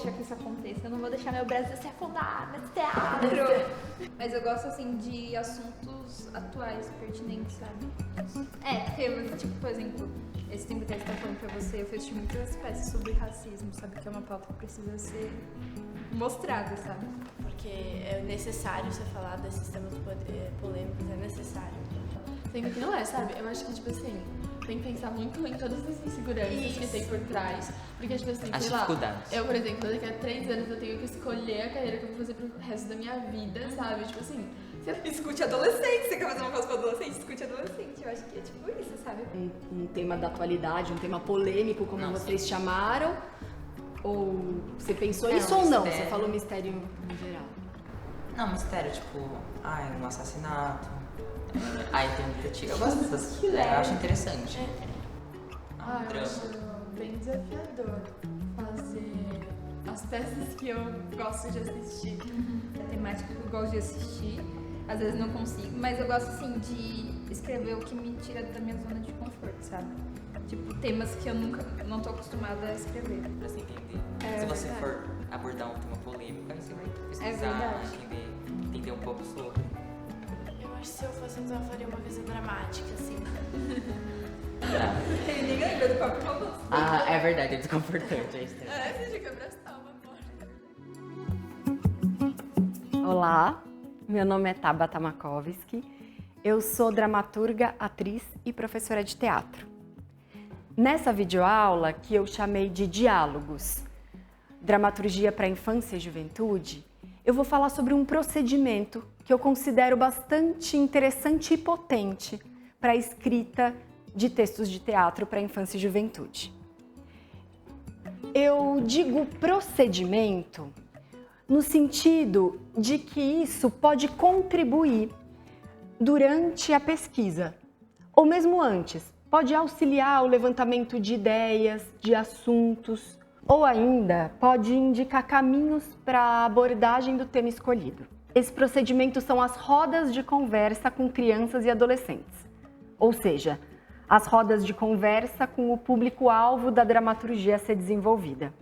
deixar que isso aconteça. Eu não vou deixar meu Brasil se afundar nesse teatro. Mas eu gosto, assim, de assuntos atuais, pertinentes, sabe? Porque, tipo, por exemplo, esse tempo que eu estava falando pra você, eu fiz muitas peças sobre racismo, sabe? Que é uma pauta que precisa ser mostrada, sabe? Porque é necessário você falar desses temas polêmicos, é necessário. Sendo que não é, sabe? Eu acho que, tipo assim, tem que pensar muito em todas as inseguranças que tem por trás. Porque, tipo assim, As sei lá, dificuldades. eu, por exemplo, daqui a 3 anos eu tenho que escolher a carreira que eu vou fazer pro resto da minha vida, sabe? Tipo assim, Escute adolescente, você quer fazer uma coisa pra adolescente? Escute adolescente, eu acho que é tipo isso, sabe? Um tema da atualidade, um tema polêmico, como vocês chamaram? Ou você pensou isso ou não? Você falou mistério em geral. Não, mistério, tipo, um assassinato. Aí tem um detetive. Eu gosto dessas. Eu acho interessante. eu Drama. acho bem desafiador fazer as peças que eu gosto de assistir. A temática que eu gosto de assistir, às vezes não consigo, mas eu gosto, assim, de escrever o que me tira da minha zona de conforto, sabe? Tipo, temas que eu não tô acostumada a escrever. Pra você entender. Se você for abordar um tema polêmico, aí você vai pesquisar, entender um pouco sobre. Eu acho que se eu fosse, então, eu faria uma coisa dramática, assim. Ninguém lembra do próprio romance. É verdade, é desconfortante. É estranho. Você fica abraçar uma porta. Olá, meu nome é Tabata Makovski, eu sou dramaturga, atriz e professora de teatro. Nessa videoaula, que eu chamei de Diálogos, Dramaturgia para a Infância e Juventude, eu vou falar sobre um procedimento que eu considero bastante interessante e potente para a escrita de textos de teatro para a infância e juventude. Eu digo procedimento no sentido de que isso pode contribuir durante a pesquisa, ou mesmo antes, pode auxiliar o levantamento de ideias, de assuntos, ou ainda pode indicar caminhos para a abordagem do tema escolhido. Esse procedimento são as rodas de conversa com crianças e adolescentes, ou seja, as rodas de conversa com o público-alvo da dramaturgia a ser desenvolvida.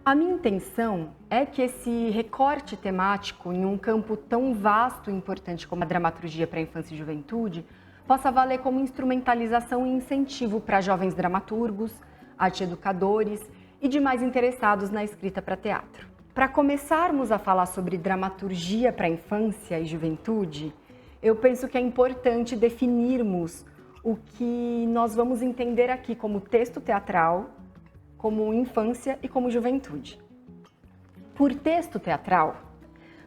A minha intenção é que esse recorte temático em um campo tão vasto e importante como a dramaturgia para a infância e juventude possa valer como instrumentalização e incentivo para jovens dramaturgos, arte-educadores e demais interessados na escrita para teatro. Para começarmos a falar sobre dramaturgia para a infância e juventude, eu penso que é importante definirmos o que nós vamos entender aqui como texto teatral, como infância e como juventude. Por texto teatral,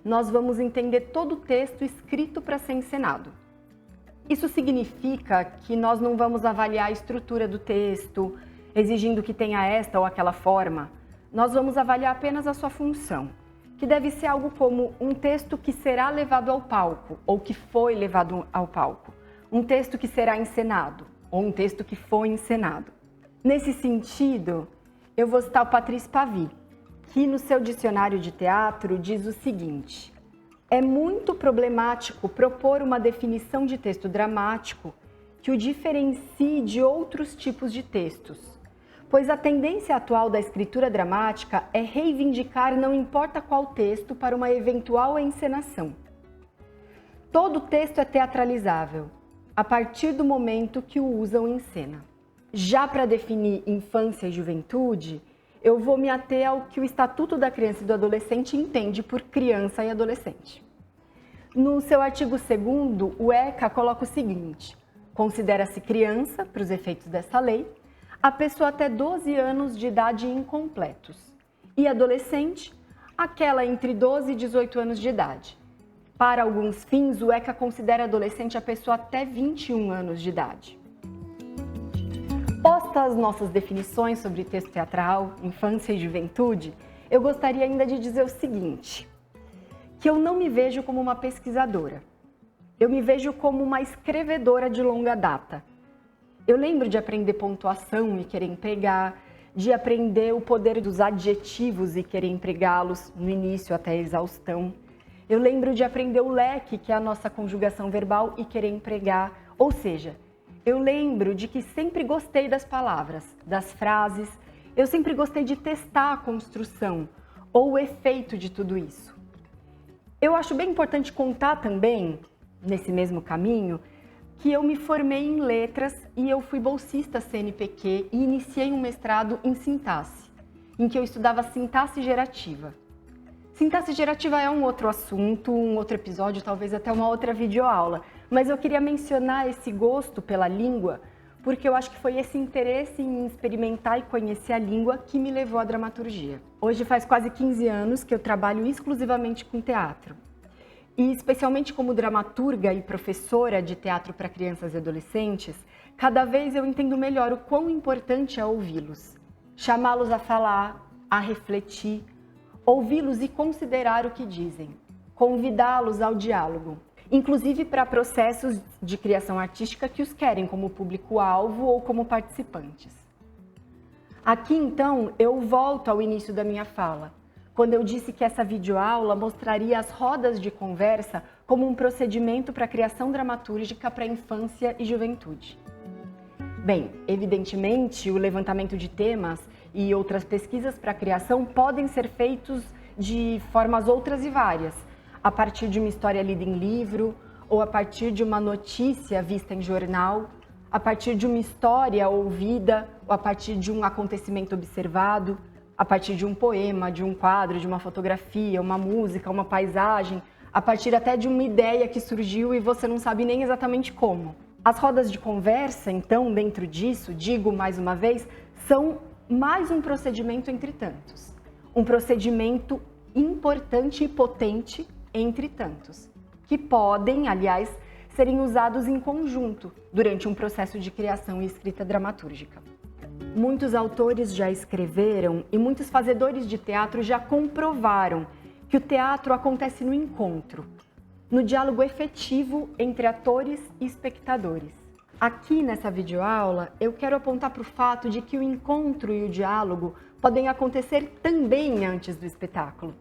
nós vamos entender todo o texto escrito para ser encenado. Isso significa que nós não vamos avaliar a estrutura do texto, exigindo que tenha esta ou aquela forma. Nós vamos avaliar apenas a sua função, que deve ser algo como um texto que será levado ao palco, ou que foi levado ao palco. Um texto que será encenado, ou um texto que foi encenado. Nesse sentido, eu vou citar o Patrice Pavis, que no seu dicionário de teatro diz o seguinte: é muito problemático propor uma definição de texto dramático que o diferencie de outros tipos de textos, pois a tendência atual da escritura dramática é reivindicar não importa qual texto para uma eventual encenação. Todo texto é teatralizável, a partir do momento que o usam em cena. Já para definir infância e juventude, eu vou me ater ao que o Estatuto da Criança e do Adolescente entende por criança e adolescente. No seu artigo 2º, o ECA coloca o seguinte: considera-se criança, para os efeitos dessa lei, a pessoa até 12 anos de idade incompletos, e adolescente, aquela entre 12 e 18 anos de idade. Para alguns fins, o ECA considera adolescente a pessoa até 21 anos de idade. Postas as nossas definições sobre texto teatral, infância e juventude, eu gostaria ainda de dizer o seguinte: que eu não me vejo como uma pesquisadora. Eu me vejo como uma escrevedora de longa data. Eu lembro de aprender pontuação e querer empregar, de aprender o poder dos adjetivos e querer empregá-los no início até a exaustão. Eu lembro de aprender o leque, que é a nossa conjugação verbal, e querer empregar. Ou seja, eu lembro de que sempre gostei das palavras, das frases, eu sempre gostei de testar a construção ou o efeito de tudo isso. Eu acho bem importante contar também, nesse mesmo caminho, que eu me formei em letras e eu fui bolsista CNPq e iniciei um mestrado em sintaxe, em que eu estudava sintaxe gerativa. Sintaxe gerativa é um outro assunto, um outro episódio, talvez até uma outra videoaula, mas eu queria mencionar esse gosto pela língua porque eu acho que foi esse interesse em experimentar e conhecer a língua que me levou à dramaturgia. Hoje faz quase 15 anos que eu trabalho exclusivamente com teatro. E especialmente como dramaturga e professora de teatro para crianças e adolescentes, cada vez eu entendo melhor o quão importante é ouvi-los. Chamá-los a falar, a refletir, ouvi-los e considerar o que dizem. Convidá-los ao diálogo. Inclusive para processos de criação artística que os querem como público-alvo ou como participantes. Aqui, então, eu volto ao início da minha fala, quando eu disse que essa videoaula mostraria as rodas de conversa como um procedimento para a criação dramatúrgica para a infância e juventude. Bem, evidentemente, o levantamento de temas e outras pesquisas para a criação podem ser feitos de formas outras e várias, a partir de uma história lida em livro, ou a partir de uma notícia vista em jornal, a partir de uma história ouvida, ou a partir de um acontecimento observado, a partir de um poema, de um quadro, de uma fotografia, uma música, uma paisagem, a partir até de uma ideia que surgiu e você não sabe nem exatamente como. As rodas de conversa, então, dentro disso, digo mais uma vez, são mais um procedimento entre tantos. Um procedimento importante e potente entre tantos, que podem, aliás, serem usados em conjunto durante um processo de criação e escrita dramatúrgica. Muitos autores já escreveram e muitos fazedores de teatro já comprovaram que o teatro acontece no encontro, no diálogo efetivo entre atores e espectadores. Aqui nessa videoaula, eu quero apontar para o fato de que o encontro e o diálogo podem acontecer também antes do espetáculo,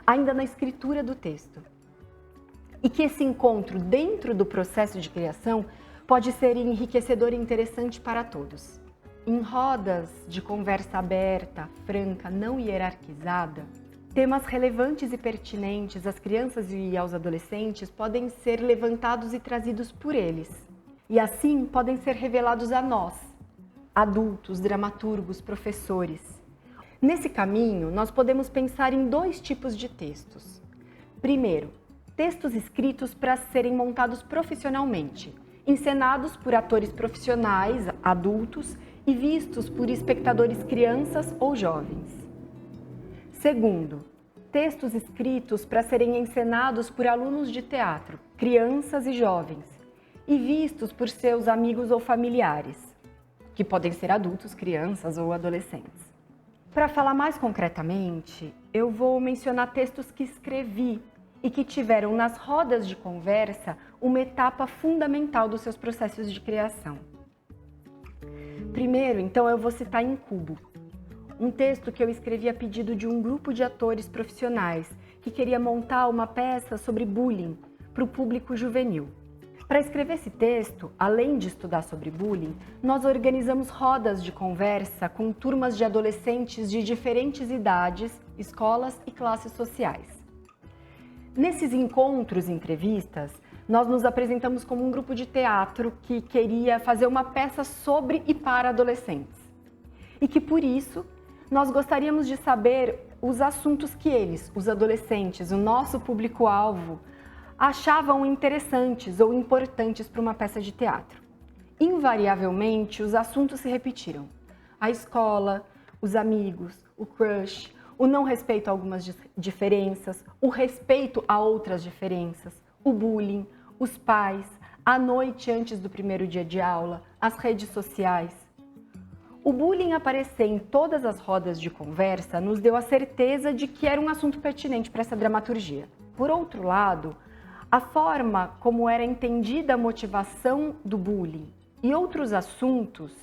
ainda na escritura do texto. E que esse encontro dentro do processo de criação pode ser enriquecedor e interessante para todos. Em rodas de conversa aberta, franca, não hierarquizada, temas relevantes e pertinentes às crianças e aos adolescentes podem ser levantados e trazidos por eles. E assim podem ser revelados a nós, adultos, dramaturgos, professores. Nesse caminho, nós podemos pensar em dois tipos de textos. Primeiro, textos escritos para serem montados profissionalmente, encenados por atores profissionais, adultos, e vistos por espectadores crianças ou jovens. Segundo, textos escritos para serem encenados por alunos de teatro, crianças e jovens, e vistos por seus amigos ou familiares, que podem ser adultos, crianças ou adolescentes. Para falar mais concretamente, eu vou mencionar textos que escrevi e que tiveram nas rodas de conversa uma etapa fundamental dos seus processos de criação. Primeiro, então, eu vou citar Incubo, um texto que eu escrevi a pedido de um grupo de atores profissionais que queria montar uma peça sobre bullying para o público juvenil. Para escrever esse texto, além de estudar sobre bullying, nós organizamos rodas de conversa com turmas de adolescentes de diferentes idades, escolas e classes sociais. Nesses encontros e entrevistas, nós nos apresentamos como um grupo de teatro que queria fazer uma peça sobre e para adolescentes. E que, por isso, nós gostaríamos de saber os assuntos que eles, os adolescentes, o nosso público-alvo, achavam interessantes ou importantes para uma peça de teatro. Invariavelmente, os assuntos se repetiram. A escola, os amigos, o crush, o não respeito a algumas diferenças, o respeito a outras diferenças, o bullying, os pais, a noite antes do primeiro dia de aula, as redes sociais. O bullying aparecer em todas as rodas de conversa nos deu a certeza de que era um assunto pertinente para essa dramaturgia. Por outro lado, a forma como era entendida a motivação do bullying e outros assuntos,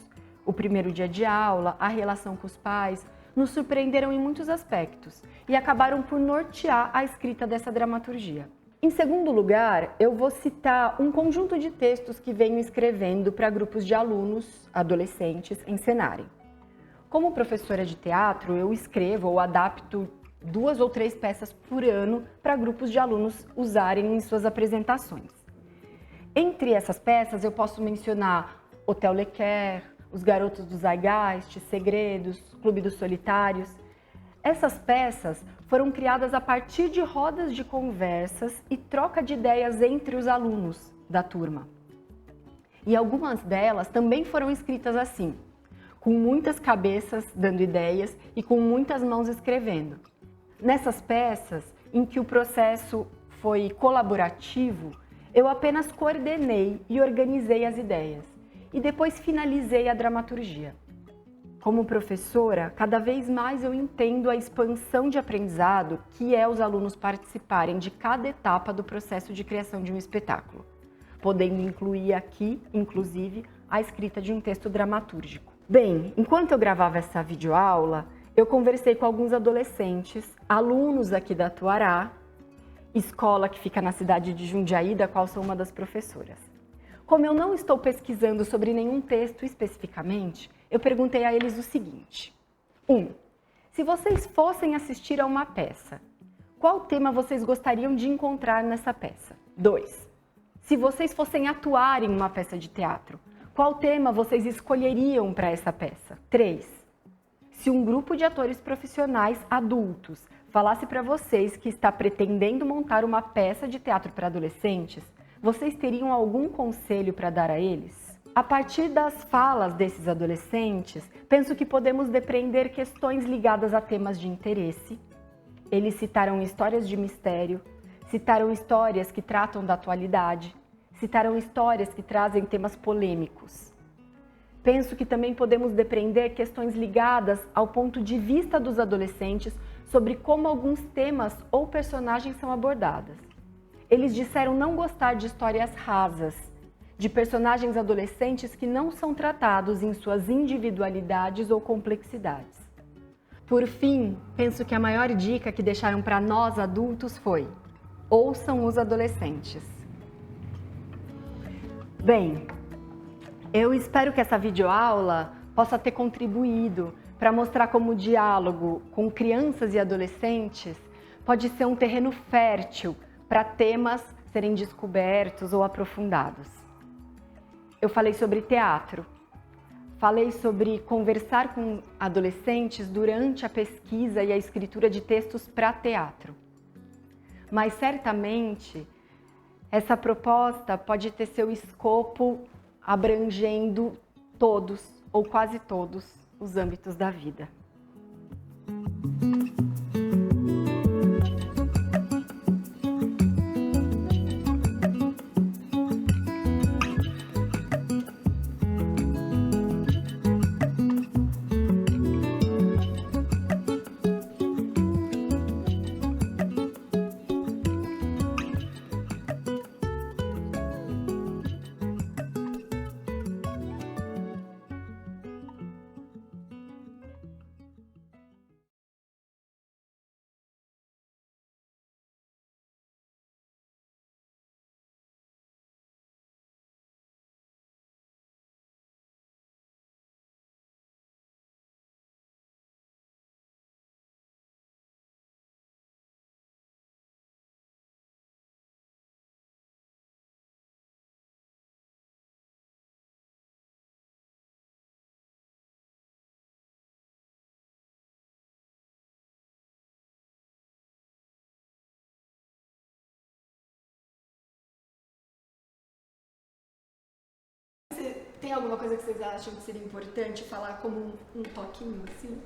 o primeiro dia de aula, a relação com os pais, nos surpreenderam em muitos aspectos e acabaram por nortear a escrita dessa dramaturgia. Em segundo lugar, eu vou citar um conjunto de textos que venho escrevendo para grupos de alunos, adolescentes, encenarem. Como professora de teatro, eu escrevo ou adapto 2 ou 3 peças por ano para grupos de alunos usarem em suas apresentações. Entre essas peças, eu posso mencionar Hotel Lequer, Os Garotos do Zeitgeist, Segredos, Clube dos Solitários. Essas peças foram criadas a partir de rodas de conversas e troca de ideias entre os alunos da turma. E algumas delas também foram escritas assim, com muitas cabeças dando ideias e com muitas mãos escrevendo. Nessas peças, em que o processo foi colaborativo, eu apenas coordenei e organizei as ideias e depois finalizei a dramaturgia. Como professora, cada vez mais eu entendo a expansão de aprendizado que é os alunos participarem de cada etapa do processo de criação de um espetáculo, podendo incluir aqui, inclusive, a escrita de um texto dramatúrgico. Bem, enquanto eu gravava essa videoaula, eu conversei com alguns adolescentes, alunos aqui da Tuará, escola que fica na cidade de Jundiaí, da qual sou uma das professoras. Como eu não estou pesquisando sobre nenhum texto especificamente, eu perguntei a eles o seguinte: 1. Se vocês fossem assistir a uma peça, qual tema vocês gostariam de encontrar nessa peça? 2. Se vocês fossem atuar em uma peça de teatro, qual tema vocês escolheriam para essa peça? 3. Se um grupo de atores profissionais adultos falasse para vocês que está pretendendo montar uma peça de teatro para adolescentes, vocês teriam algum conselho para dar a eles? A partir das falas desses adolescentes, penso que podemos depreender questões ligadas a temas de interesse. Eles citaram histórias de mistério, citaram histórias que tratam da atualidade, citaram histórias que trazem temas polêmicos. Penso que também podemos depreender questões ligadas ao ponto de vista dos adolescentes sobre como alguns temas ou personagens são abordados. Eles disseram não gostar de histórias rasas, de personagens adolescentes que não são tratados em suas individualidades ou complexidades. Por fim, penso que a maior dica que deixaram para nós adultos foi: ouçam os adolescentes. Bem, eu espero que essa videoaula possa ter contribuído para mostrar como o diálogo com crianças e adolescentes pode ser um terreno fértil para temas serem descobertos ou aprofundados. Eu falei sobre teatro, falei sobre conversar com adolescentes durante a pesquisa e a escritura de textos para teatro. Mas certamente essa proposta pode ter seu escopo abrangendo todos ou quase todos os âmbitos da vida. Tem alguma coisa que vocês acham que seria importante falar como um toquinho assim?